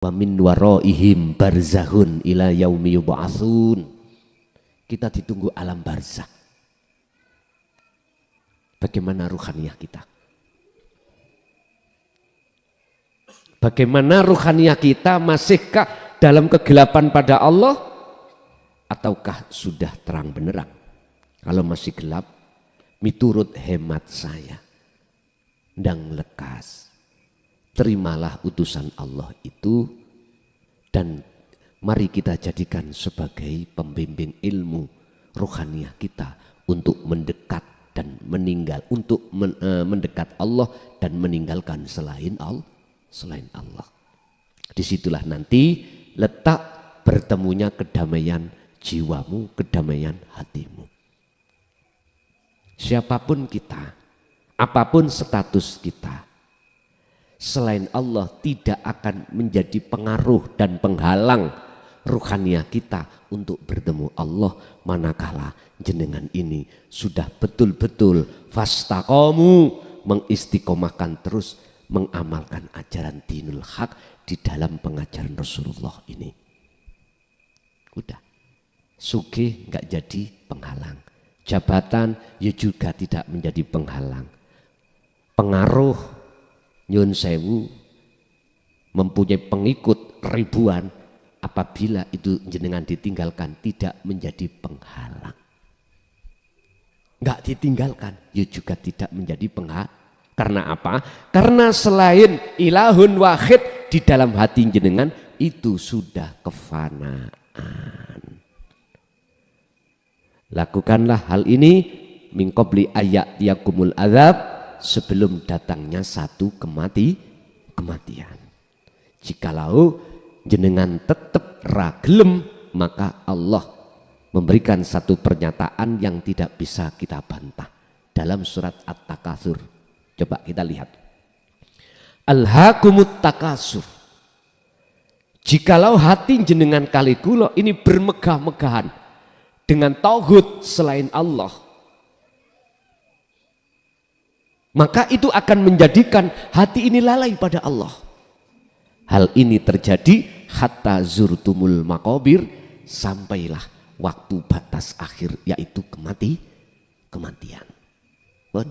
wa min waraihim barzahun ila yaumi yub'atsun. Kita ditunggu alam barzah. Bagaimana ruhaniyah kita? Bagaimana ruhaniyah kita? Masihkah dalam kegelapan pada Allah ataukah sudah terang benderang? Kalau masih gelap, miturut hemat saya, ndang lekas, terimalah utusan Allah itu dan mari kita jadikan sebagai pembimbing ilmu ruhaniyah kita untuk mendekat dan meninggal, untuk mendekat Allah dan meninggalkan selain Allah. Disitulah nanti letak bertemunya kedamaian jiwamu, kedamaian hatimu. Siapapun kita, apapun status kita, selain Allah tidak akan menjadi pengaruh dan penghalang ruhaniyah kita untuk bertemu Allah, manakala jenengan ini sudah betul-betul fastaqomu, mengistiqomahkan terus mengamalkan ajaran dinul haq di dalam pengajaran Rasulullah ini. Udah, sugih nggak jadi penghalang, jabatan ya juga tidak menjadi penghalang, pengaruh nyun sewu mempunyai pengikut ribuan, apabila itu jenengan ditinggalkan tidak menjadi penghalang. Nggak ditinggalkan ya juga tidak menjadi penghalang. Karena apa? Karena selain ilahun wahid di dalam hati jenengan itu sudah kefanaan. Lakukanlah hal ini min qabli ayat yakumul azab, sebelum datangnya satu kematian. Jikalau jenengan tetap raglem, maka Allah memberikan satu pernyataan yang tidak bisa kita bantah dalam surat At-Takatsur. Coba kita lihat. Alhaakumut takasur. Jikalau hati jenengan kali kula ini bermegah-megahan dengan tauhid selain Allah, maka itu akan menjadikan hati ini lalai pada Allah. Hal ini terjadi hatta zurtumul maqabir, sampailah waktu batas akhir, yaitu kematian. Bon.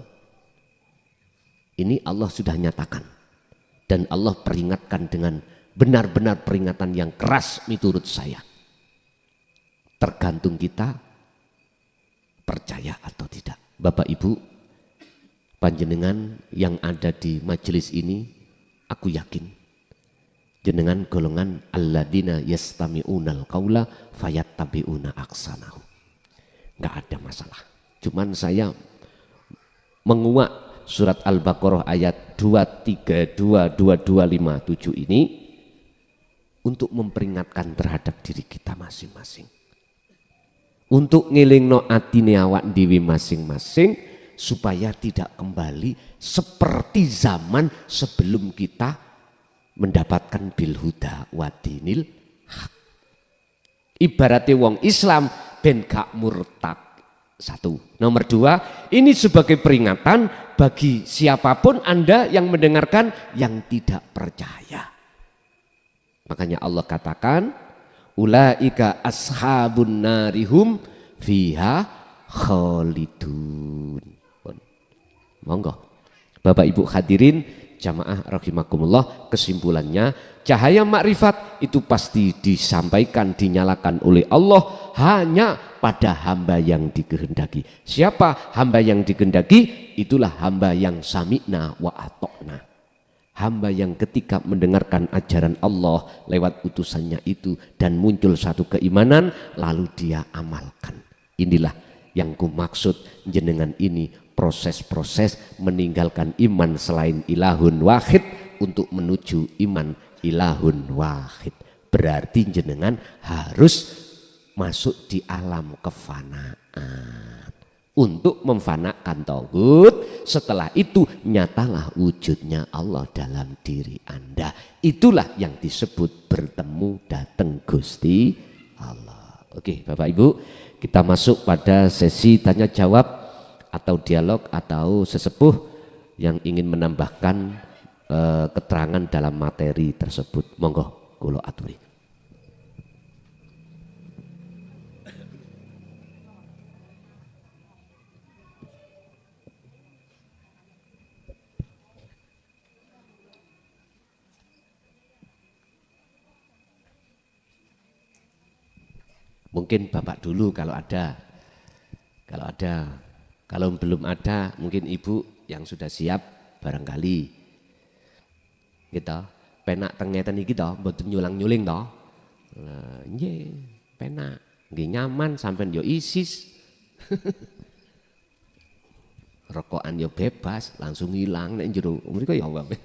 Ini Allah sudah nyatakan dan Allah peringatkan dengan benar-benar peringatan yang keras menurut saya. Tergantung kita percaya atau tidak. Bapak Ibu, panjenengan yang ada di majelis ini, aku yakin jenengan golongan alladzina yastami'unal qaula fayattabi'una ahsanahu. Enggak ada masalah. Cuman saya menguak surat Al-Baqarah ayat 232, 2257 ini untuk memperingatkan terhadap diri kita masing-masing. Untuk ngilingno atine awak dhewe masing-masing supaya tidak kembali seperti zaman sebelum kita mendapatkan bil huda wa dinil haq. Ibaratnya wong Islam ben gak murtad. Satu. Nomor dua, ini sebagai peringatan bagi siapapun Anda yang mendengarkan yang tidak percaya. Makanya Allah katakan, ulaika ashabun narihum fiha khalidun. Monggo. Bapak Ibu hadirin jamaah rahimakumullah, kesimpulannya cahaya makrifat itu pasti disampaikan, dinyalakan oleh Allah hanya pada hamba yang dikehendaki. Siapa hamba yang dikehendaki? Itulah hamba yang sami'na wa atokna. Hamba yang ketika mendengarkan ajaran Allah lewat utusannya itu dan muncul satu keimanan lalu dia amalkan. Inilah yang kumaksud jenengan ini, proses-proses meninggalkan iman selain ilahun wahid untuk menuju iman ilahun wahid. Berarti jenengan harus masuk di alam kefanaan untuk memfanakan tauhid. Setelah itu nyatalah wujudnya Allah dalam diri Anda. Itulah yang disebut bertemu datang Gusti Allah. Oke Bapak Ibu, kita masuk pada sesi tanya jawab atau dialog atau sesepuh yang ingin menambahkan keterangan dalam materi tersebut. Monggo. kula aturi. Mungkin Bapak dulu kalau ada. Kalau belum ada mungkin Ibu yang sudah siap barangkali. Gitu. Penak tengeten iki to, mboten nyulang-nyuling to. Nggih, penak. Nggih nyaman sampean yo isis. Rokokan yo bebas, langsung hilang nek jero. Mriko ya apa.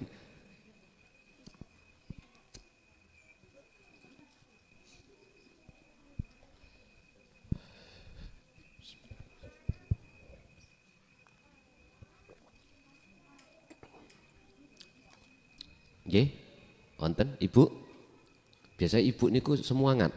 Nggih, wonten Ibu. Biasa Ibu niku semuangat.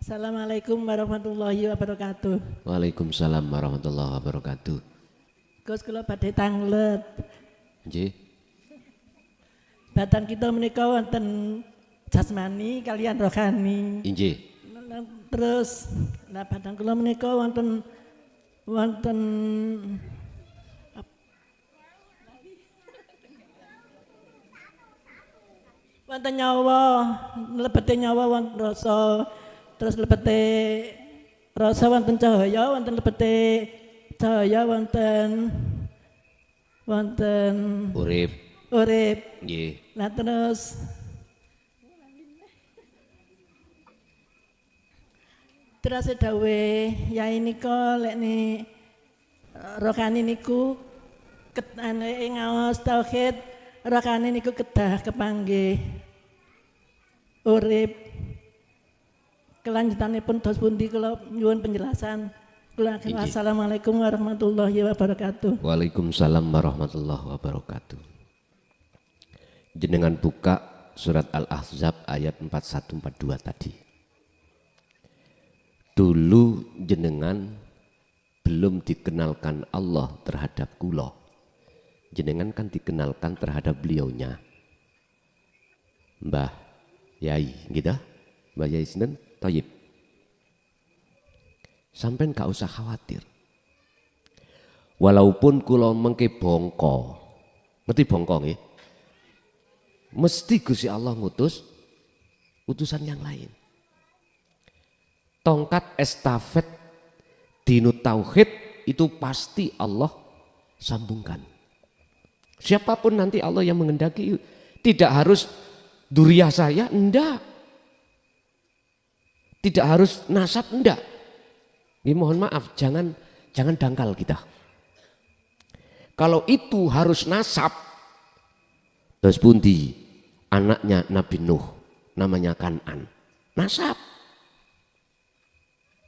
Assalamualaikum warahmatullahi wabarakatuh. Waalaikumsalam warahmatullahi wabarakatuh. Gus kula badhe tanglet. Nggih. Badan kita menika wonten jasmani kalian rohani. Nggih. Terus badan kula menika wonten nyawa, lebete nyawa wonten rasa. Terus lebete rasa wonten cahaya, wonten lebete cahaya wonten Urip. Nggih. Nah terus dawe ya ini kok lek ni rohani niku ketane ngaos tauhid, rohani niku kedah kepanggih urip. Kelanjutanipun dos pundi kula nyuwun penjelasan. Assalamualaikum warahmatullahi wabarakatuh. Waalaikumsalam warahmatullahi wabarakatuh. Jenengan buka surat Al-Ahzab ayat 4142 tadi. Dulu jenengan belum dikenalkan Allah terhadap kula. Jenengan kan dikenalkan terhadap beliaunya. Mbah Yai, gitu? Mbah Yai sinten? Thayyib. Sampai gak usah khawatir. Walaupun kula mengke bongko, ngerti bongko nggih? Mesti Gusti Allah ngutus utusan yang lain. Tongkat estafet dinu tauhid itu pasti Allah sambungkan. Siapapun nanti Allah yang menghendaki, tidak harus duriyah saya, enggak. Tidak harus nasab, enggak. Ini mohon maaf, jangan dangkal kita. Kalau itu harus nasab, terus pundi anaknya Nabi Nuh, namanya Kan'an, nasab.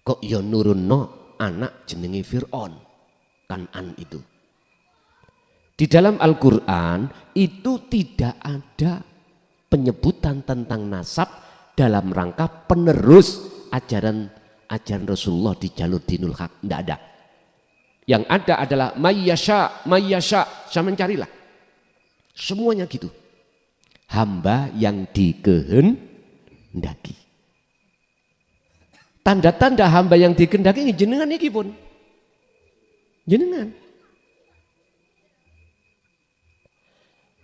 Kok ya nurunno anak jenenge Fir'aun, Kan'an itu. Di dalam Al-Quran itu tidak ada penyebutan tentang nasab dalam rangka penerus ajaran Rasulullah di jalur dinul haq, tidak ada. Yang ada adalah mayyasha, sama mencarilah. Semuanya gitu. Hamba yang dikehendaki. Tanda-tanda hamba yang dikehendaki jenengan iki pun. Jenengan.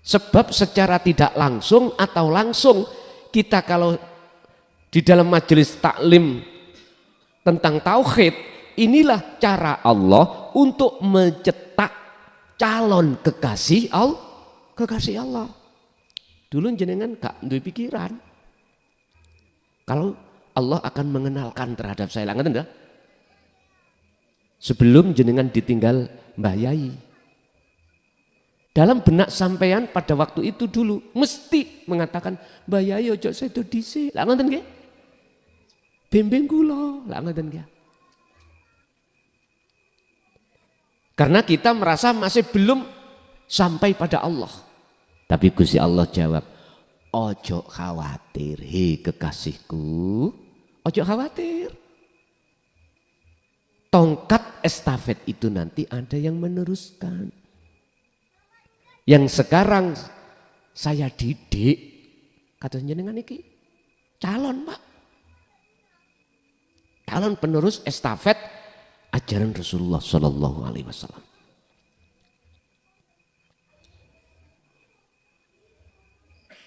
Sebab secara tidak langsung atau langsung kita kalau di dalam majelis taklim tentang tauhid, inilah cara Allah untuk mencetak calon kekasih Allah. Dulu jenengan gak duwe pikiran kalau Allah akan mengenalkan terhadap saya, ngerti enggak? Sebelum jenengan ditinggal Mbah Yai. Dalam benak sampean pada waktu itu dulu mesti mengatakan Mbah Yai ojo sedo dhisik. Lah ngoten nggih? bimbing kula, lah ngoten nggih. Karena kita merasa masih belum sampai pada Allah. Tapi Gusti Allah jawab, ojo khawatir, hei kekasihku, ojo khawatir. Tongkat estafet itu nanti ada yang meneruskan. Yang sekarang saya didik, kata jenengan iki, calon Pak. Calon penerus estafet ajaran Rasulullah Sallallahu Alaihi Wasallam.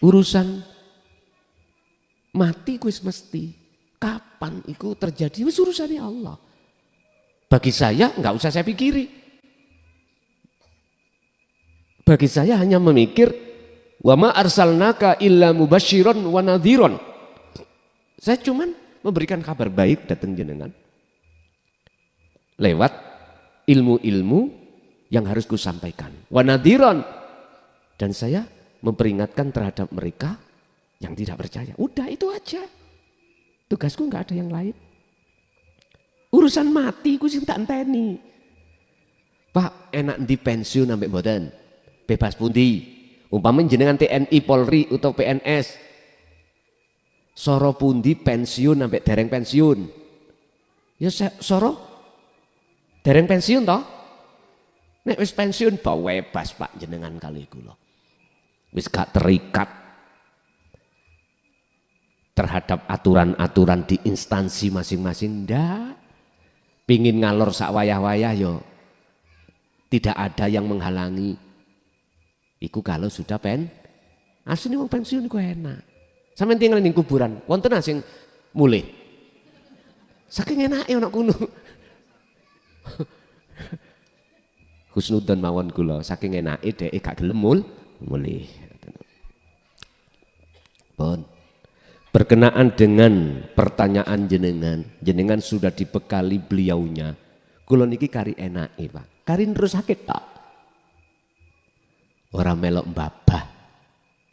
Urusan mati kuis mesti. Kapan itu terjadi? Wis urusannya Allah. Bagi saya nggak usah saya pikiri. Bagi saya hanya memikir wa ma arsalnaka illa mubasyiran wa nadhiran. Saya cuman memberikan kabar baik datang jenengan. Lewat ilmu-ilmu yang harus kusampaikan. Wa nadhiran. Dan saya memperingatkan terhadap mereka yang tidak percaya. Udah itu aja. Tugasku nggak ada yang lain. Urusan mati ku sing tak enteni. Pak, enak di pensiun sampai mboten? Bebas pundi? Umpama jenengan TNI, Polri atau PNS. Soro pundi pensiun sampai dereng pensiun? Ya soro dereng pensiun toh? Nek wis pensiun bebas Pak jenengan kali kula. Wis gak terikat terhadap aturan-aturan di instansi masing-masing, ndak. Pingin ngalor sak wayah-wayah yo tidak ada yang menghalangi. Iku kalau sudah asli wong pensiun iku enak. Sampeyan tinggal ning kuburan, wonten sing mulih. Saking enake ana kuno. Husnudzon mawon kula, saking enake dhek gak gelem mulih. Pun berkenaan dengan pertanyaan jenengan sudah dibekali beliaunya. Kula niki kari enake, Pak. Kari terus sakit tok. Ora melok mbabah.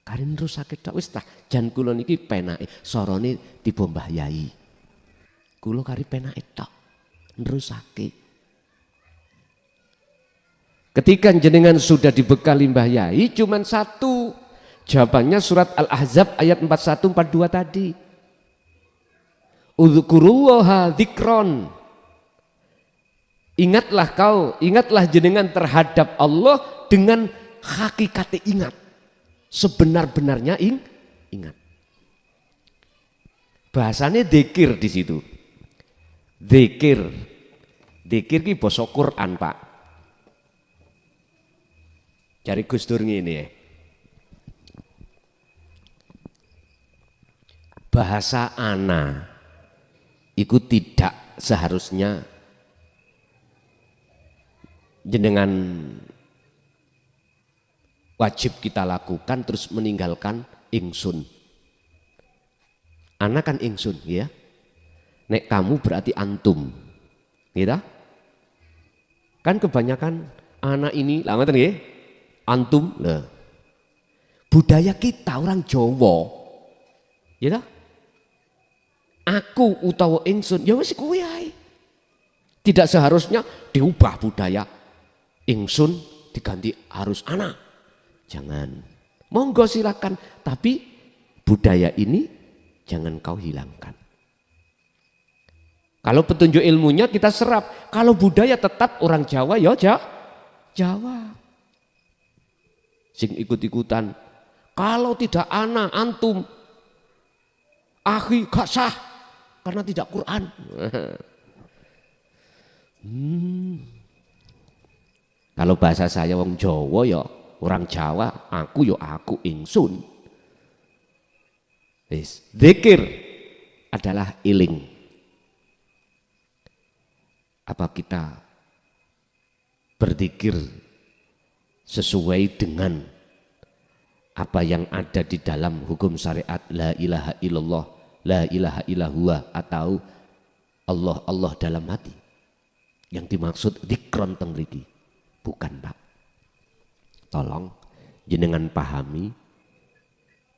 Kari terus sakit tok wis tah jan kula niki penake sorone tiba Mbah Yai. Kula kari penake tok. Terus sakit. Ketika jenengan sudah dibekali Mbah Yai cuman satu. Jawabannya surat Al-Ahzab ayat 41-42 tadi. Udzkurullaha dzikron. Ingatlah jenengan terhadap Allah dengan hakikate ingat. Sebenar-benarnya ingat. Bahasanya dzikir di situ. Dzikir ki basa Quran, Pak. Cari Gus Dur ngene ya. Bahasa ana itu tidak seharusnya jenengan wajib kita lakukan terus meninggalkan ingsun. Ana kan ingsun ya. Nek kamu berarti antum. Gitu? Kan kebanyakan anak ini lah ngoten nggih. Antum lah. Budaya kita orang Jawa. Gitu? Aku utawa ingsun ya wis kuwi ae. Tidak seharusnya diubah budaya ingsun diganti harus anak. Jangan. Monggo silakan, tapi budaya ini jangan kau hilangkan. Kalau petunjuk ilmunya kita serap, kalau budaya tetap orang Jawa ya Jawa. Sing ikut-ikutan. Kalau tidak anak antum akhi gak sah. Karena tidak Quran. Kalau bahasa saya wong Jawa ya orang Jawa, aku ya aku ingsun. Zikir adalah iling. Apa kita berzikir sesuai dengan apa yang ada di dalam hukum syariat la ilaha illallah, la ilaha illallah atau Allah Allah dalam hati. Yang dimaksud dzikron teng mriki. Bukan, Pak. Tolong jenengan pahami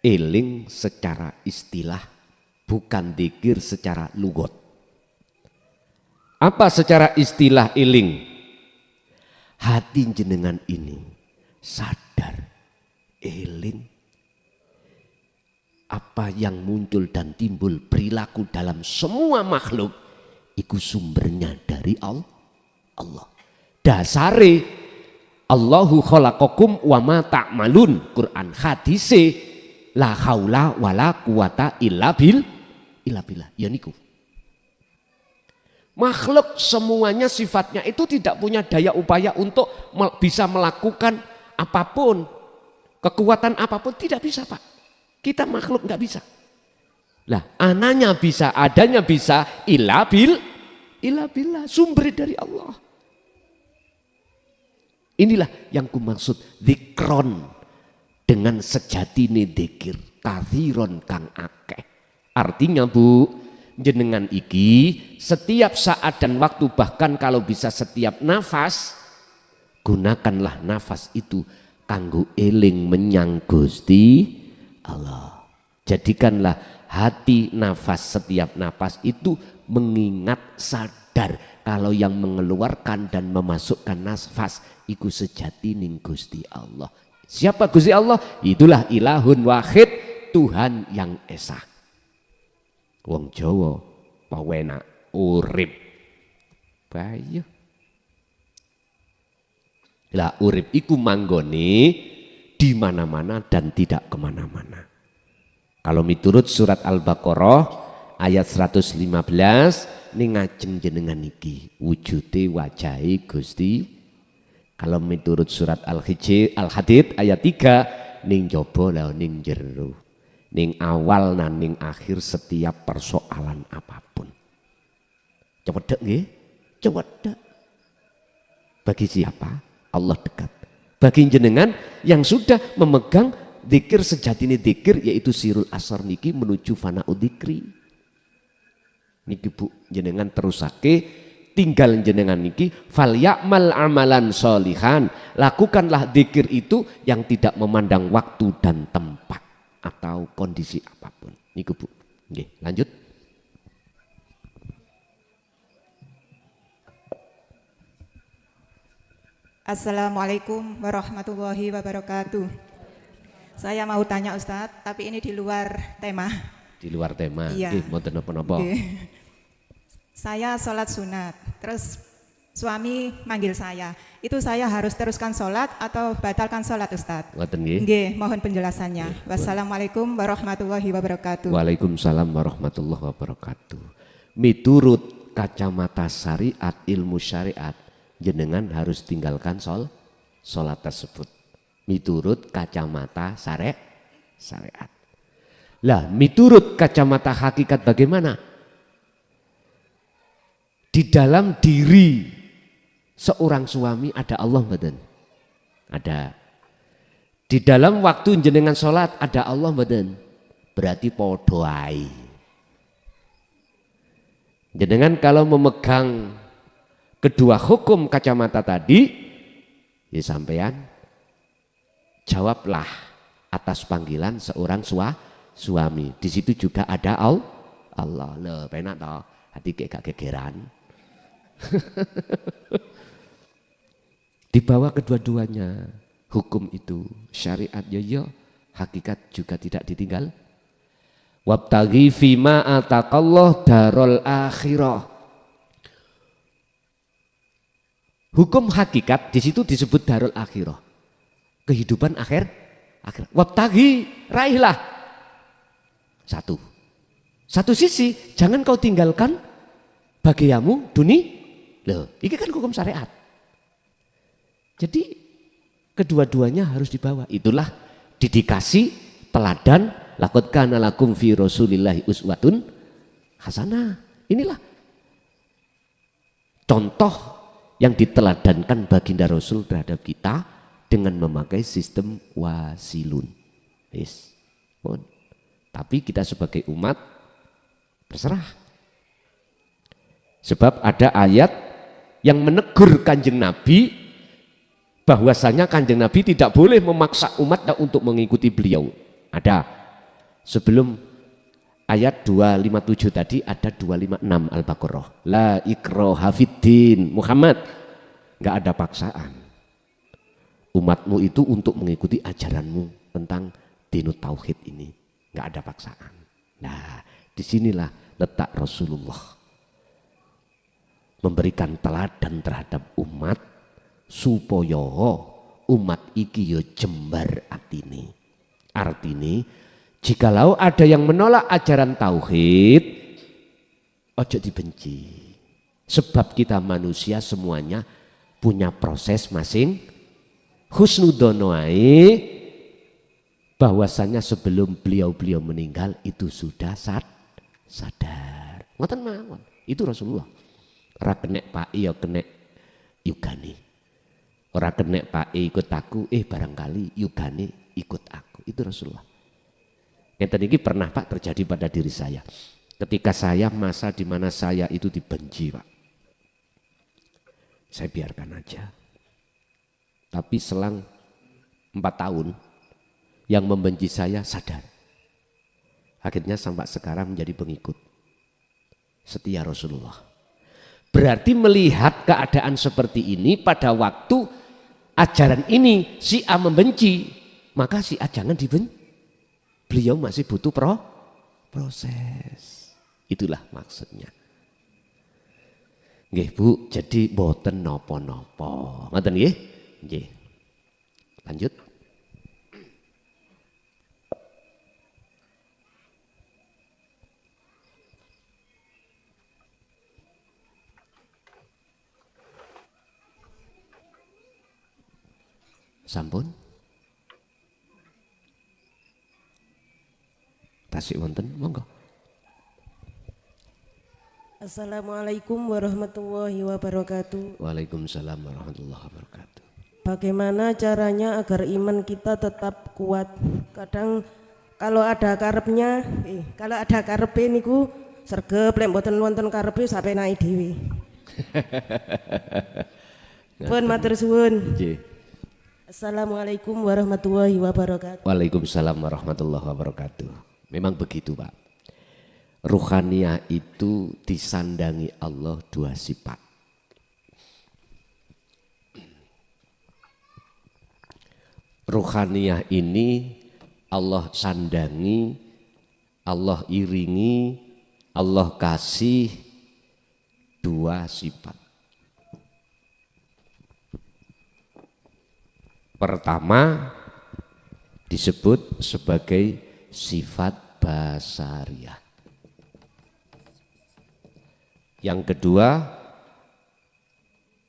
eling secara istilah bukan zikir secara lugot. Apa secara istilah eling? Hati jenengan ini sadar, eling apa yang muncul dan timbul perilaku dalam semua makhluk itu sumbernya dari Allah. Dasare Allahu khalaqakum wa ma ta'malun. Quran hadise la haula wala quwata illa billah. Ya niku. Makhluk semuanya sifatnya itu tidak punya daya upaya untuk bisa melakukan apapun. Kekuatan apapun tidak bisa, Pak. Kita makhluk nggak bisa. Lah, ananya bisa, adanya bisa, illa billah, sumber dari Allah. Inilah yang kumaksud zikron, dengan sejatine dzikir kathiron kang akeh. Artinya Bu, jenengan iki setiap saat dan waktu, bahkan kalau bisa setiap nafas, gunakanlah nafas itu kanggo eling menyang Gusti Allah. Jadikanlah hati nafas, setiap nafas itu mengingat, sadar kalau yang mengeluarkan dan memasukkan nafas iku sejatining Gusti Allah. Siapa Gusti Allah? Itulah ilahun wahid, Tuhan yang esa. Wong Jawa pawenak urip bayu. Lah urip iku manggone di mana-mana dan tidak kemana-mana. Kalau miturut surat Al-Baqarah ayat 115 ning ngajeng jenengan iki wujude wajahe Gusti. Kalau miturut surat Al-Hadid ayat 3 ning jaba la ning jero. Ning awal nan ning akhir setiap persoalan apapun. Cewedek nggih? Cewedek. Bagi siapa? Allah dekat. Bagi jenengan yang sudah memegang zikir sejatine zikir, yaitu sirul asar niki menuju fana'ud dzikri. Niki Bu, jenengan terusake, tinggal jenengan niki fal ya'mal amalan sholihan. Lakukanlah zikir itu yang tidak memandang waktu dan tempat atau kondisi apapun. Niku Bu. Nggih, lanjut. Assalamualaikum warahmatullahi wabarakatuh. Saya mau tanya Ustadz, tapi ini di luar tema. Di luar tema. Iya. Nggih, mboten napa-napa. Saya sholat sunat, terus suami manggil saya. Itu saya harus teruskan sholat atau batalkan sholat Ustadz? Ngoten nggih. Nggih, mohon penjelasannya. Wassalamualaikum warahmatullahi wabarakatuh. Waalaikumsalam warahmatullahi wabarakatuh. Miturut kacamata syariat, ilmu syariat, jenengan harus tinggalkan sholat tersebut. Miturut kacamata syariat. Lah, miturut kacamata hakikat bagaimana? Di dalam diri seorang suami ada Allah mboten? Ada. Di dalam waktu jenengan sholat ada Allah mboten? Berarti podo ae. Jenengan kalau memegang kedua hukum kacamata tadi, ya sampean jawablah atas panggilan seorang suami. Di situ juga ada Allah. Loh, penak toh, hati kayak gak gegeran. Di bawah kedua-duanya hukum itu, syariat ya, hakikat juga tidak ditinggal. Wabtaghi fima ataqallah darul akhirah. Hukum hakikat di situ disebut darul akhirah. Kehidupan akhir. Wabtaghi, raihlah. Satu sisi, jangan kau tinggalkan bagiamu dunia. Loh, ini kan hukum syariat. Jadi kedua-duanya harus dibawa. Itulah didikasi, teladan, laqad kana lakum fi Rasulillahi uswatun hasanah. Inilah contoh yang diteladankan baginda Rasul terhadap kita dengan memakai sistem wasilun. Yes. Tapi kita sebagai umat terserah. Sebab ada ayat yang menegur Kanjeng Nabi bahwasanya Kanjeng Nabi tidak boleh memaksa umat untuk mengikuti beliau. Ada. Sebelum ayat 257 tadi ada 256 Al-Baqarah. La ikraha fiddin. Muhammad, nggak ada paksaan. Umatmu itu untuk mengikuti ajaranmu tentang dinut tauhid ini, nggak ada paksaan. Nah, disinilah letak Rasulullah memberikan teladan terhadap umat supaya umat iki yo jembar atine. Artine jikalau ada yang menolak ajaran tauhid, ojo dibenci. Sebab kita manusia semuanya punya proses masing. Husnudono ae bahwasanya sebelum beliau meninggal itu sudah sadar. Ngoten mawon. Itu Rasulullah. Ora kenek Pak ya kenek yugane. Ora kenek Pak ikut aku, barangkali yugane ikut aku. Itu Rasulullah. Yang ini pernah Pak terjadi pada diri saya. Ketika saya masa di mana saya itu dibenci Pak. Saya biarkan aja. Tapi selang 4 tahun yang membenci saya sadar. Akhirnya sampai sekarang menjadi pengikut setia Rasulullah. Berarti melihat keadaan seperti ini pada waktu ajaran ini si A membenci, maka si A jangan dibenci. Beliau masih butuh proses. Itulah maksudnya. Nggih Bu, jadi boten nopo-nopo. Ngoten nggih? Nggih. Lanjut. Sampun. Tasik wonten, monggo. Assalamualaikum warahmatullahi wabarakatuh. Waalaikumsalam warahmatullahi wabarakatuh. Bagaimana caranya agar iman kita tetap kuat? Kadang kalau ada karepnya, kalau ada karepe niku sregep lek mboten wonten karepe sampe naik dhewe. Pun matur suwun. Nggih. Assalamualaikum warahmatullahi wabarakatuh. Waalaikumsalam warahmatullahi wabarakatuh. Memang begitu Pak. Ruhaniyah itu disandangi Allah 2 sifat. Ruhaniyah ini Allah sandangi, Allah iringi, Allah kasih 2 sifat. Pertama disebut sebagai sifat basariyah. Yang kedua,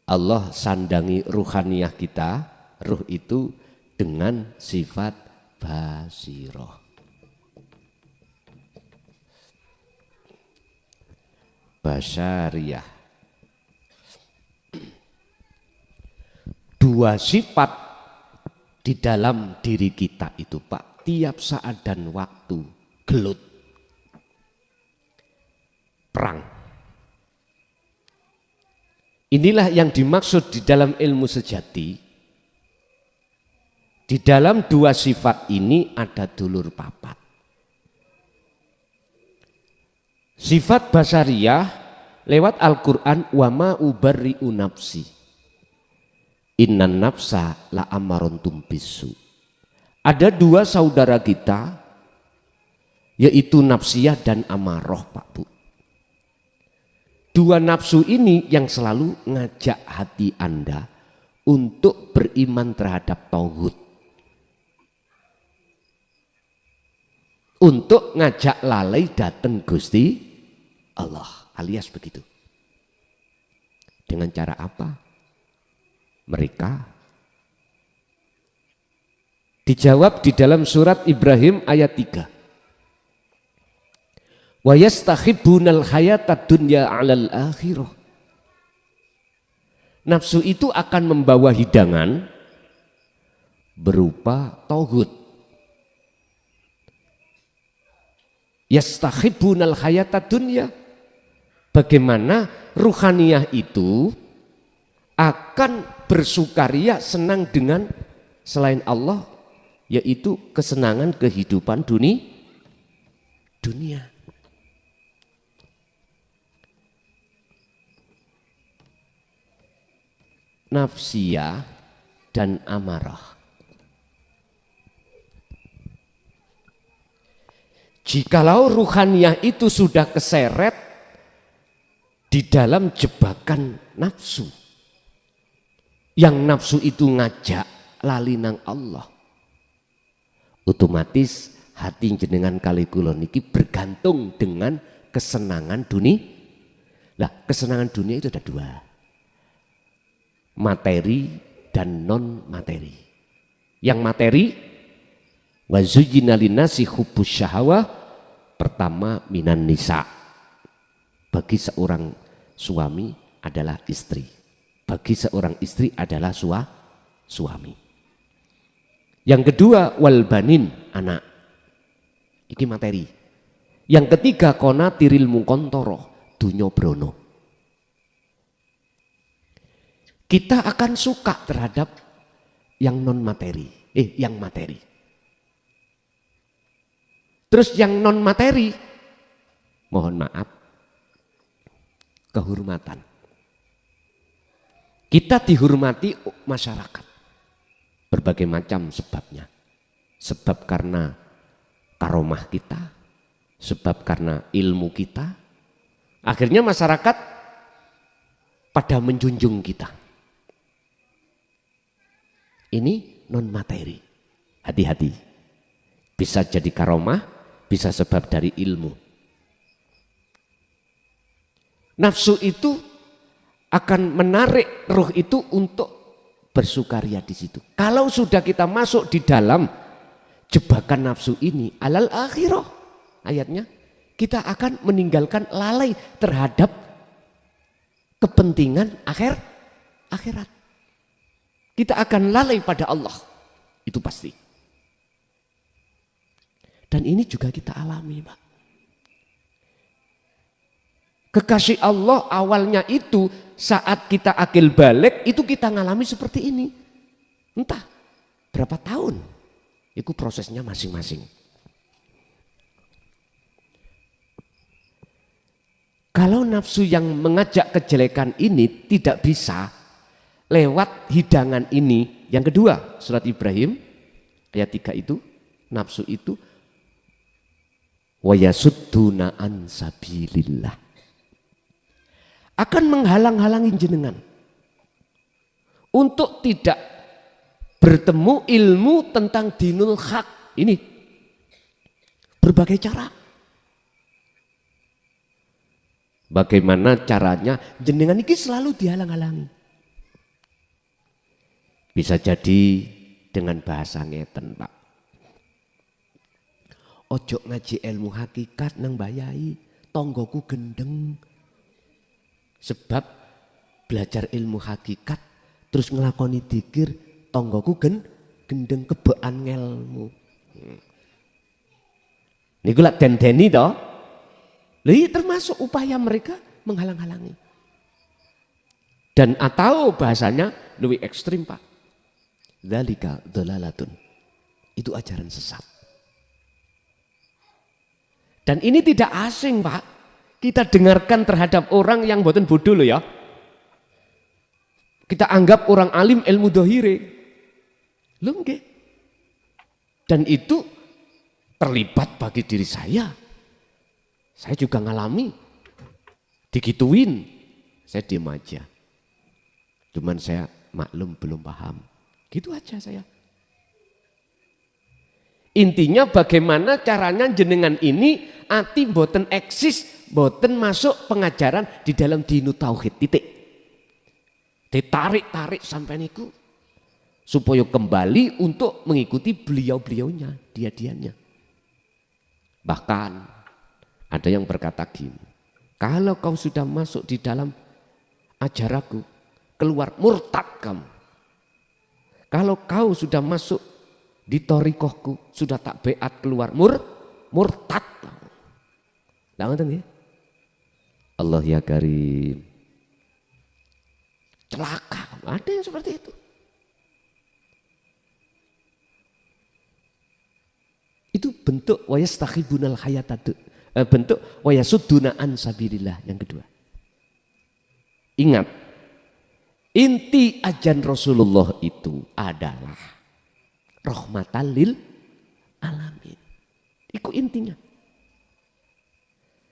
Allah sandangi ruhaniyah kita, ruh itu dengan sifat basiroh. Basariyah. 2 sifat di dalam diri kita itu Pak, tiap saat dan waktu gelut. Perang. Inilah yang dimaksud di dalam ilmu sejati. Di dalam 2 sifat ini ada dulur papat. Sifat basariyah lewat Al-Quran, wa ma ubarri'u nafsi innan nafsa la amarontum bisu. Ada 2 saudara kita, yaitu nafsiyah dan amaroh Pak Bu. 2 nafsu ini yang selalu ngajak hati Anda untuk beriman terhadap tauhid, untuk ngajak lalai datang Gusti Allah, alias begitu. Dengan cara apa? Mereka dijawab di dalam surat Ibrahim ayat 3. Wa yastahibbunal hayatad dunya 'alal akhirah. Nafsu itu akan membawa hidangan berupa tauhid. Yastahibbunal hayatad dunya. Bagaimana ruhaniyah itu akan bersukaria senang dengan selain Allah, yaitu kesenangan kehidupan dunia. nafsiyah, dan amarah. Jikalau ruhaniyah itu sudah keseret di dalam jebakan nafsu, yang nafsu itu ngajak lali nang Allah, otomatis hati jenengan kali kula niki bergantung dengan kesenangan dunia. Lah, kesenangan dunia itu ada dua, materi dan non materi. Yang materi, wa zuyyina linnasi hubbus syahawah, pertama minan nisa, bagi seorang suami adalah istri, bagi seorang istri adalah suami. Yang kedua wal banin, anak, iki materi. Yang ketiga konatiril mukontoroh, dunyo brono. Kita akan suka terhadap yang non materi, yang materi. Terus yang non materi, mohon maaf, kehormatan. Kita dihormati masyarakat, berbagai macam sebabnya. Sebab karena karomah kita, sebab karena ilmu kita. Akhirnya masyarakat pada menjunjung kita. Ini non materi. Hati-hati. Bisa jadi karomah, bisa sebab dari ilmu. Nafsu itu akan menarik ruh itu untuk bersukaria di situ. Kalau sudah kita masuk di dalam jebakan nafsu ini, alal akhirah ayatnya, kita akan meninggalkan lalai terhadap kepentingan akhirat. Kita akan lalai pada Allah, itu pasti. Dan ini juga kita alami, Pak. Kekasih Allah awalnya itu saat kita akil balik itu kita ngalami seperti ini. Entah berapa tahun, itu prosesnya masing-masing. Kalau nafsu yang mengajak kejelekan ini tidak bisa lewat hidangan ini. Yang kedua, surat Ibrahim ayat 3 itu, nafsu itu wa yasudduna an sabilillah, akan menghalang-halangi jenengan untuk tidak bertemu ilmu tentang dinul haq ini berbagai cara. Bagaimana caranya jenengan ini selalu dihalang-halangi. Bisa jadi dengan bahasa ngeten, Pak. Ojo ngaji ilmu hakikat nang bayai, tonggoku gendeng. Sebab belajar ilmu hakikat terus ngelakoni dikir, tonggoku gendeng kebean ngelmu. Niku lak den-deni toh. Ini termasuk upaya mereka menghalang-halangi. Dan atau bahasanya lebih ekstrim, Pak. Dzalika dhalalatun. Itu ajaran sesat. Dan ini tidak asing, Pak. Kita dengarkan terhadap orang yang boten bodoh loh ya. Kita anggap orang alim ilmu dohire. Loh nggih. Dan itu terlibat bagi diri saya. Saya juga ngalami. Digituin. Saya diam aja. Cuman saya maklum belum paham. Gitu aja saya. Intinya bagaimana caranya jenengan ini ati boten eksis, boten masuk pengajaran di dalam dinu tauhid, titik. Ditarik-tarik sampai niku supaya kembali untuk mengikuti beliau-beliaunya, dia-dianya. Bahkan ada yang berkata gini, kalau kau sudah masuk di dalam ajaranku, keluar murtad kamu. Kalau kau sudah masuk di torikohku, sudah tak beat keluar murtad. Tidak ngerti ya? Allah ya karim. Celaka, ada yang seperti itu. Itu bentuk wa yastakhibunal hayatatu. Bentuk wa yasudduna an sabilillah yang kedua. Ingat, Inti ajan Rasulullah itu adalah rahmatan lil alamin. Itu intinya.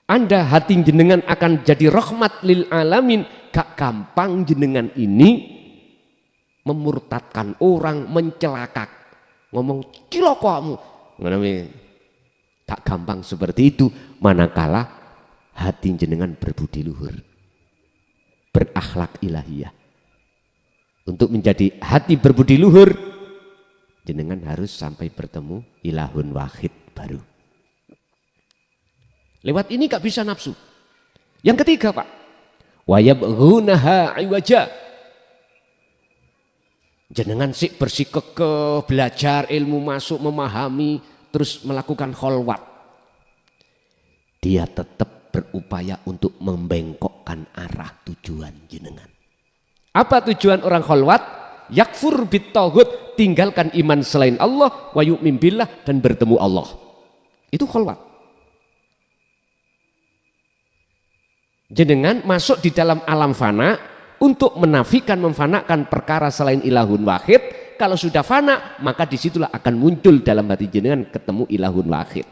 Anda hati jenengan akan jadi rahmat lil alamin. Gak gampang jenengan ini memurtadkan orang, mencelakak, ngomong cilok kamu. Gak gampang seperti itu. Manakala hati jenengan berbudi luhur, berakhlak ilahiyah. Untuk menjadi hati berbudi luhur, jenengan harus sampai bertemu ilahun wahid baru. Lewat ini gak bisa nafsu. Yang ketiga Pak, wa yabghunaha iwaja. Jenengan sik bersikeke belajar ilmu masuk memahami terus melakukan kholwat. Dia tetap berupaya untuk membengkokkan arah tujuan jenengan. Apa tujuan orang kholwat? Yakfur bit-taghut, tinggalkan iman selain Allah, wa yu'min billah, dan bertemu Allah. Itu kholwat. Jenengan masuk di dalam alam fana untuk menafikan, memfanakan perkara selain ilahun wahid. Kalau sudah fana, maka disitulah akan muncul dalam hati jenengan ketemu ilahun wahid.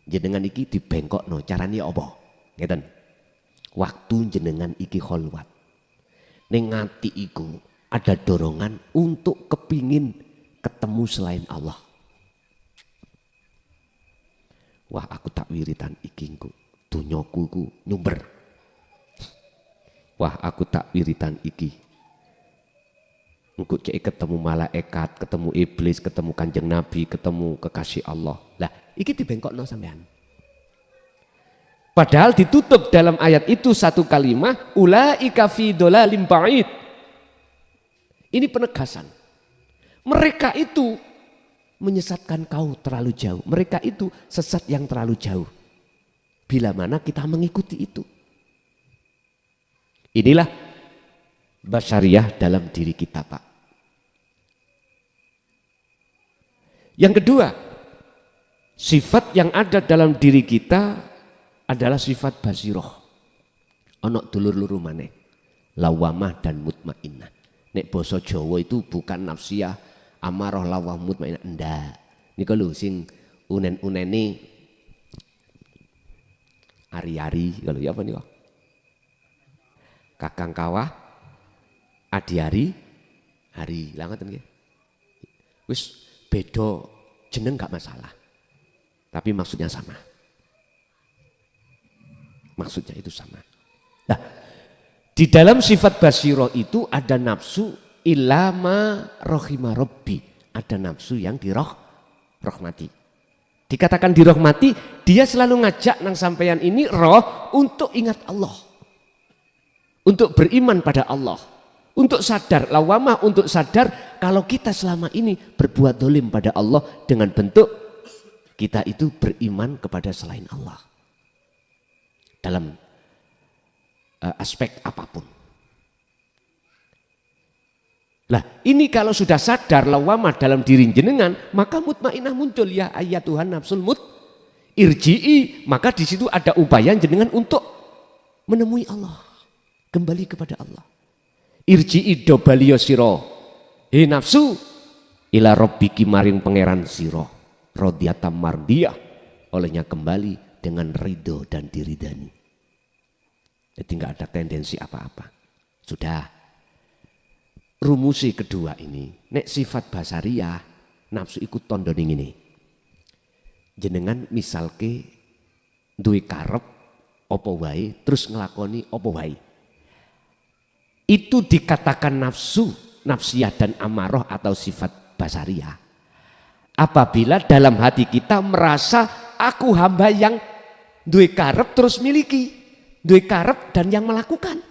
Jenengan iki dibengkokno, caranya apa? Ngeten. Waktu jenengan iki kholwat, ning ngati iku ada dorongan untuk kepingin ketemu selain Allah. Wah, aku tak wiritan iki engko dunyaku ku nyumber. Wah, aku tak wiritan iki engko cek ketemu malaikat, ketemu iblis, ketemu Kanjeng Nabi, ketemu kekasih Allah. Lah, iki dibengkokno sampean. Padahal ditutup dalam ayat itu satu kalimat, ulaika fi dhalalim ba'id. Ini penegasan. Mereka itu menyesatkan kau terlalu jauh. Mereka itu sesat yang terlalu jauh. Bila mana kita mengikuti itu. Inilah basyariah dalam diri kita, Pak. Yang kedua, sifat yang ada dalam diri kita adalah sifat basiroh. Onok dulur-luru maneh, lawamah dan mutmainnah. Nek basa Jawa itu bukan nafsiyah, amarah, lawah, mutmainnah. Ndak. Niku lho sing unen-unene ari-ari kalau ya apa niku? Kakang kawah, adiari, hari. Lah ngoten nggih. Wis beda jeneng gak masalah. Tapi maksudnya sama. Maksudnya itu sama. Nah, di dalam sifat basiro itu ada nafsu ilama rohima robbi. Ada nafsu yang dirahmati. Dikatakan dirahmati, dia selalu ngajak nang sampeyan ini roh untuk ingat Allah. Untuk beriman pada Allah. Untuk sadar, lawamah untuk sadar kalau kita selama ini berbuat dolim pada Allah dengan bentuk kita itu beriman kepada selain Allah. Dalam aspek apapun. Lah ini kalau sudah sadar lawamah dalam diri jenengan, maka mutmainah muncul, ya ayat Tuhan nafsul irji'i, maka di situ ada upaya jenengan untuk menemui Allah, kembali kepada Allah. Irji'i do baliyo siro, nafsu ila rabbiki maring pangeran siro, radhiyatam mardiyah, olehnya kembali dengan ridho dan diridani. Jadi nggak ada tendensi apa-apa. Sudah. Rumusi kedua ini, nek sifat basariyah, nafsu ikut tondoni ini. Jenengan misalke duwe karep apa wae terus ngelakoni apa wae. Itu dikatakan nafsu, nafsiyah dan amarah atau sifat basariyah. Apabila dalam hati kita merasa aku hamba yang duwe karep terus miliki, duwe karep dan yang melakukan.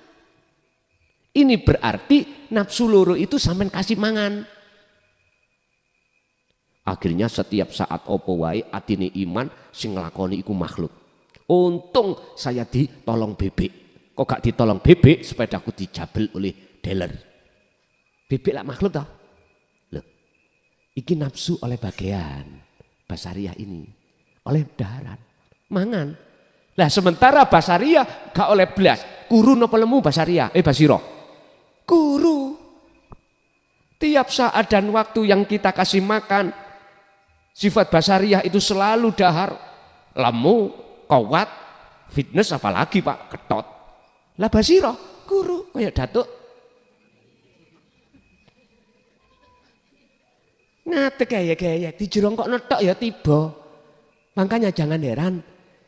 Ini berarti nafsu loro itu sampean kasih mangan. Akhirnya setiap saat opo wae atine iman sing nglakoni iku makhluk. Untung saya ditolong bebek. Kok gak ditolong bebek sepedaku dijabel oleh dealer. Bebek lah makhluk toh. Loh. Iki nafsu oleh bagian basariah ini. Oleh daharan. Mangan. Lah sementara basariah gak oleh belas. Kurun apa lemu basariah? Basiro. Guru. Tiap saat dan waktu yang kita kasih makan, sifat basariah itu selalu dahar, lemu, kuat, fitness apalagi Pak, ketot. Lah basirah, guru kayak datuk. Ngate gaya-gaya dijerongkok netok ya tiba. Makanya jangan heran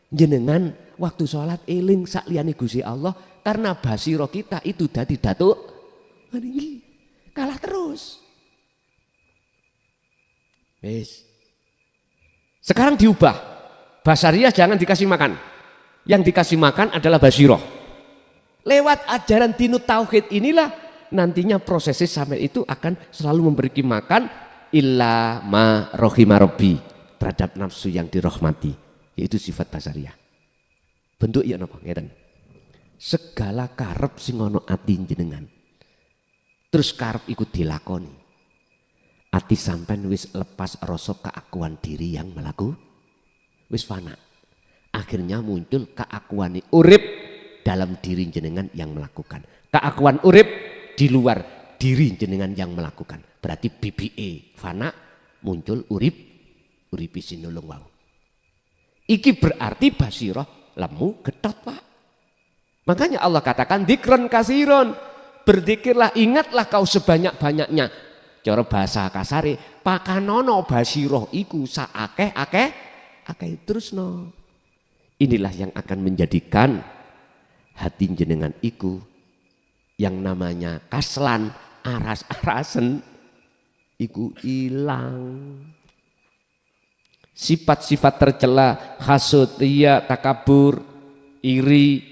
jenengan waktu sholat eling sak liyane Gusti Allah karena basirah kita itu dadi datuk. Kalah terus. Wis. Sekarang diubah. Basariah jangan dikasih makan. Yang dikasih makan adalah basirah. Lewat ajaran dinut tauhid inilah nantinya prosesnya sampai itu akan selalu memberi makan illa ma rohima rabbi terhadap nafsu yang dirahmati, yaitu sifat basariah. Bentuk ya napa ngeten. Segala karep sing ana ati jenengan. Terus karep ikut dilakoni. Ati sampean wis lepas rasa keakuan diri yang melaku, wis fana. Akhirnya muncul keakuan urip dalam diri jenengan yang melakukan. Keakuan urip di luar diri jenengan yang melakukan. Berarti BBE fana, muncul uripi sinulung wau. Iki berarti basirah lemu getot Pak. Makanya Allah katakan dikron kasiron. Berzikirlah, ingatlah kau sebanyak-banyaknya. Cara bahasa kasare, pakanono basirah iku saakeh-akeh terus no. Inilah yang akan menjadikan hati jenengan iku yang namanya kaslan, aras-arasen iku hilang. Sifat-sifat tercela, hasud, riya, takabur, iri,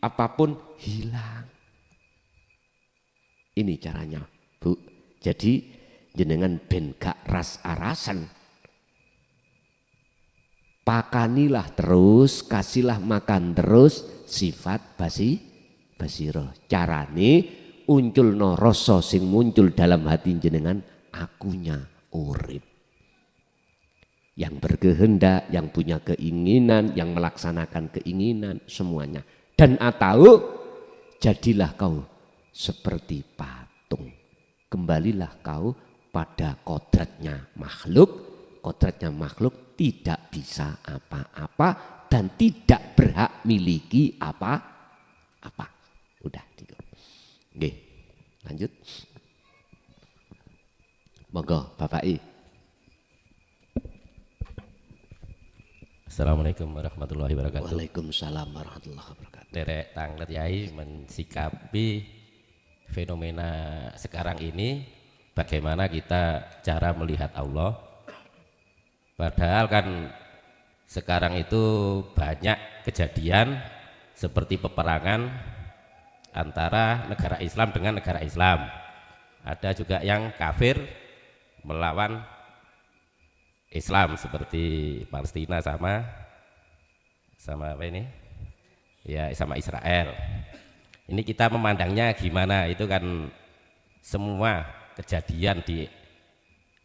apapun hilang. Ini caranya Bu. Jadi jenengan ben gak ras-arasan. Pakanilah terus, kasihlah makan terus sifat basirah. Carane muncul no rasa sing muncul dalam hati jenengan akunya urip. Yang berkehendak, yang punya keinginan, yang melaksanakan keinginan semuanya. Dan atau jadilah kau seperti patung. Kembalilah kau pada kodratnya makhluk. Kodratnya makhluk tidak bisa apa-apa dan tidak berhak miliki apa-apa. Udah gitu. Oke, lanjut. Monggo Bapak I. Assalamualaikum warahmatullahi wabarakatuh. Waalaikumsalam warahmatullahi wabarakatuh. Derek Tanglet Yai mensikapi fenomena sekarang ini, bagaimana kita cara melihat Allah. Padahal kan sekarang itu banyak kejadian seperti peperangan antara negara Islam dengan negara Islam. Ada juga yang kafir melawan Islam seperti Palestina sama apa ini? Ya sama Israel. Ini kita memandangnya gimana? Itu kan semua kejadian di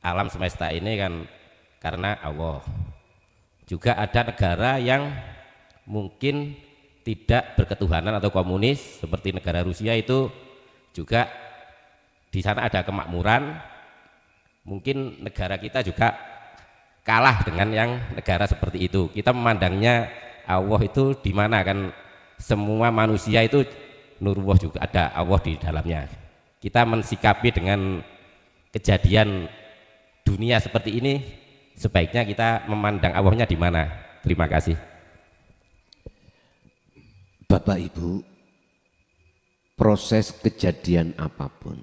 alam semesta ini kan karena Allah. Juga ada negara yang mungkin tidak berketuhanan atau komunis seperti negara Rusia itu juga di sana ada kemakmuran. Mungkin negara kita juga kalah dengan yang negara seperti itu. Kita memandangnya Allah itu di mana kan semua manusia itu nurullah juga ada Allah di dalamnya. Kita mensikapi dengan kejadian dunia seperti ini sebaiknya kita memandang Allahnya di mana? Terima kasih. Bapak Ibu, proses kejadian apapun,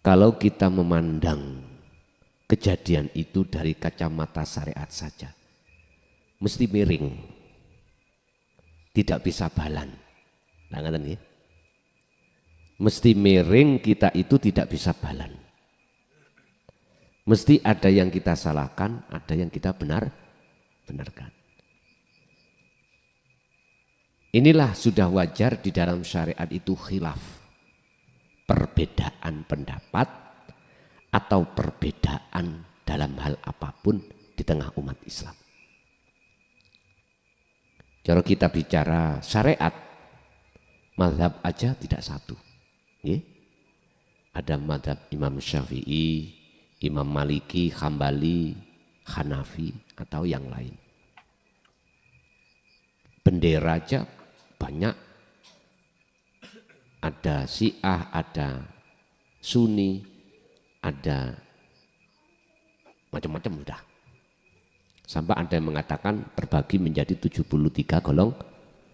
kalau kita memandang kejadian itu dari kacamata syariat saja, mesti miring, tidak bisa balan. Ya? Mesti miring, kita itu tidak bisa balan. Mesti ada yang kita salahkan, ada yang kita benarkan. Inilah sudah wajar di dalam syariat itu khilaf. Perbedaan pendapat atau perbedaan dalam hal apapun di tengah umat Islam. Kalau kita bicara syariat, mazhab aja tidak satu. Nggih. Ada madhab Imam Syafi'i, Imam Maliki, Hambali, Hanafi atau yang lain. Bendera aja banyak. Ada Syiah, ada Sunni, ada macam-macam udah. Sampai ada yang mengatakan terbagi menjadi 73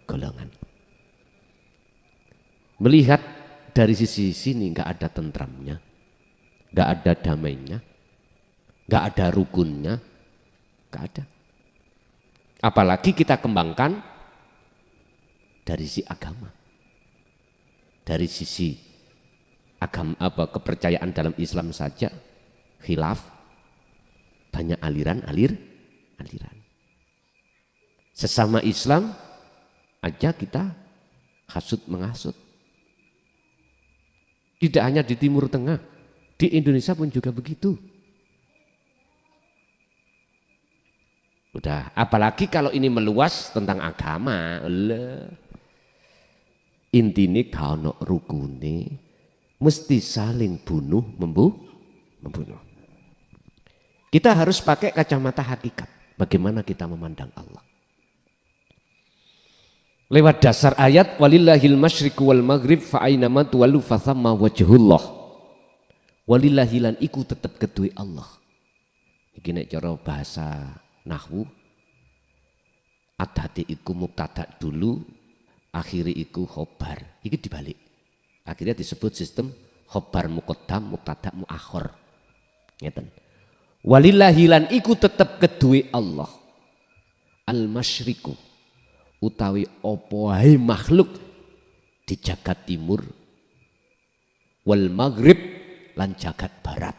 golongan. Melihat dari sisi sini nggak ada tentramnya, nggak ada damainya, nggak ada rukunnya, nggak ada. Apalagi kita kembangkan dari sisi agama, dari sisi agama kepercayaan dalam Islam saja, khilaf, banyak aliran. Sesama Islam aja kita hasut menghasut. Tidak hanya di Timur Tengah, di Indonesia pun juga begitu. Udah, apalagi kalau ini meluas tentang agama. Intine kalau rukune mesti saling bunuh membunuh. Kita harus pakai kacamata hakikat. Bagaimana kita memandang Allah? Lewat dasar ayat walillahil masyriqu wal maghrib fa aynama tuwallu fathamma wajhullah. Walillahilan iku tetep kedue Allah. Iki nek cara bahasa nahwu adate iku mubtada dulu, akhiri iku khobar. Iki dibalik. Akhirnya disebut sistem khobar muqaddam mubtada muakhir. Ngeten. Walillahilan iku tetep kedue Allah. Al masyriqu utawi apa wae makhluk di jagat timur wal maghrib lan jagat barat.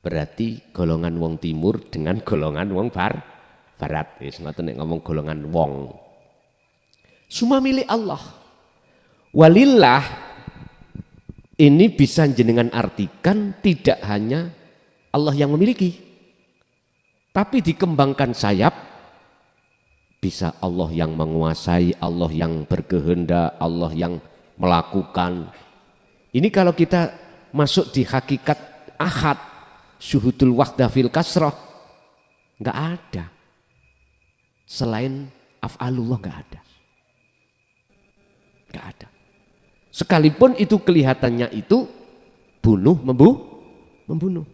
Berarti golongan wong timur dengan golongan wong barat. Wis ngoten nek ngomong golongan wong. Semua milik Allah. Walillah ini bisa jenengan artikan tidak hanya Allah yang memiliki. Tapi dikembangkan sayap, bisa Allah yang menguasai, Allah yang berkehendak, Allah yang melakukan. Ini kalau kita masuk di hakikat ahad, syuhudul wahdah fil kasrah, nggak ada. Selain af'alullah nggak ada. Nggak ada. Sekalipun itu kelihatannya itu membunuh.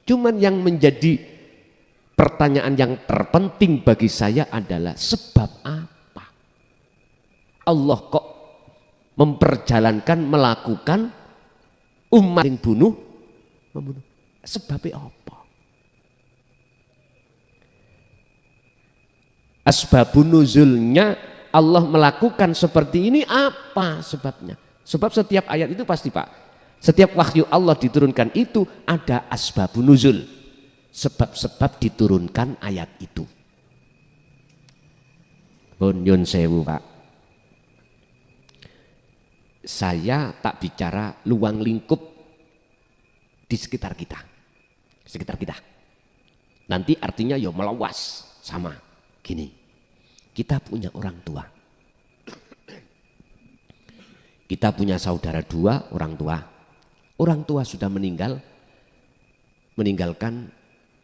Cuman yang menjadi pertanyaan yang terpenting bagi saya adalah sebab apa Allah kok memperjalankan, melakukan umat yang membunuh? Sebabnya apa? Asbabun nuzulnya Allah melakukan seperti ini apa sebabnya? Sebab setiap ayat itu pasti Pak, setiap wahyu Allah diturunkan itu ada asbabun nuzul. Sebab-sebab diturunkan ayat itu. Pun nyun sewu Pak. Saya tak bicara luang lingkup di sekitar kita. Nanti artinya ya meluas sama. Gini, kita punya orang tua. Kita punya saudara dua orang tua. Orang tua sudah meninggalkan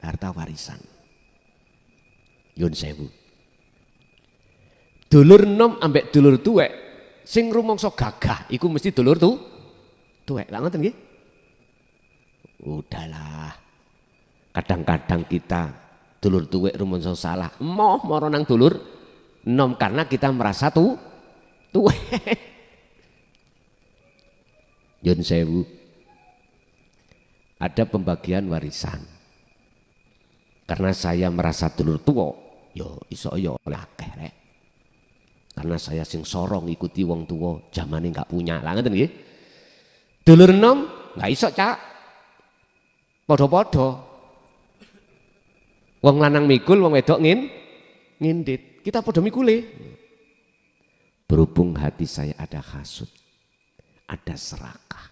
harta warisan. Yun sewu. Dulur nom ambek dulur tuwek sing rumangsa gagah iku mesti dulur tuwek. Lah ngoten nggih? Udahlah. Kadang-kadang kita dulur tuwek rumangsa salah. Moro nang dulur nom karena kita merasa tuwek. Yun sewu. Ada pembagian warisan. Karena saya merasa dulur tua, yo iso yo oleh akeh rek. Karena saya sing sorong ikuti wong tua, zamane nggak punya. Lah ngoten nggih. Dulur enom nggak iso Cak. Padha-padha. Wong lanang mikul, wong wedok ngindit. Kita padha mikule. Berhubung hati saya ada hasud, ada serakah.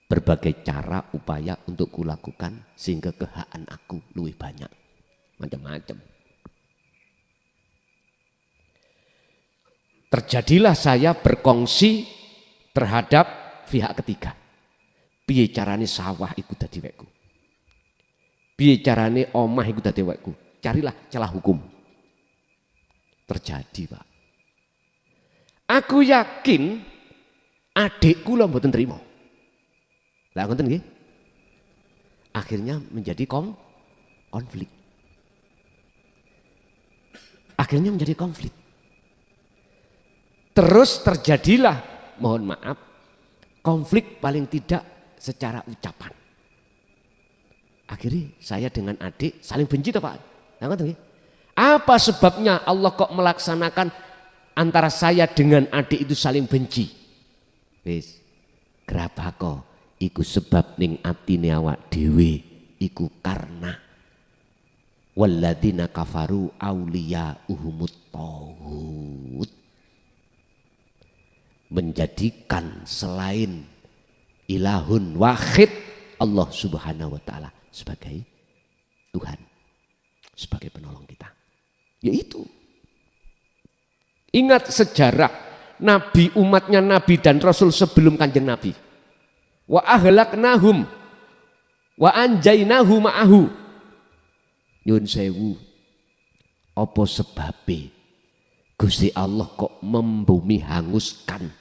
Berbagai cara upaya untuk kulakukan sehingga kehaan aku lebih banyak, macam-macam. terjadilah saya berkongsi terhadap pihak ketiga. Piye carane sawah iku dadi wekku. Piye carane omah iku dadi wekku. Carilah celah hukum. Terjadi, Pak. Aku yakin adikku lho mboten trimo. Lah ngoten nggih. Akhirnya menjadi konflik. Akhirnya menjadi konflik. Terus terjadilah, mohon maaf, konflik paling tidak secara ucapan. Akhirnya saya dengan adik saling benci toh Pak. Nah, ngoten nggih. Apa sebabnya Allah kok melaksanakan antara saya dengan adik itu saling benci? Wis, grabako iku sebab ning atine awak dhewe iku karena walladzina kafaru auliya uhumut tauhid. Menjadikan selain ilahun wahid Allah subhanahu wa ta'ala sebagai Tuhan, sebagai penolong kita. Yaitu ingat sejarah Nabi, umatnya Nabi dan Rasul sebelum Kanjeng Nabi. Wa ahlaknahum wa anjainahu ma'ahu. Nyun sewu, apa sebabe Gusti Allah kok membumi hanguskan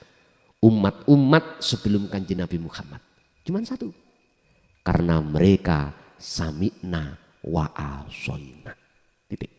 umat-umat sebelum Kanjeng Nabi Muhammad? Cuman satu, karena mereka sami'na wa asoina. Titik.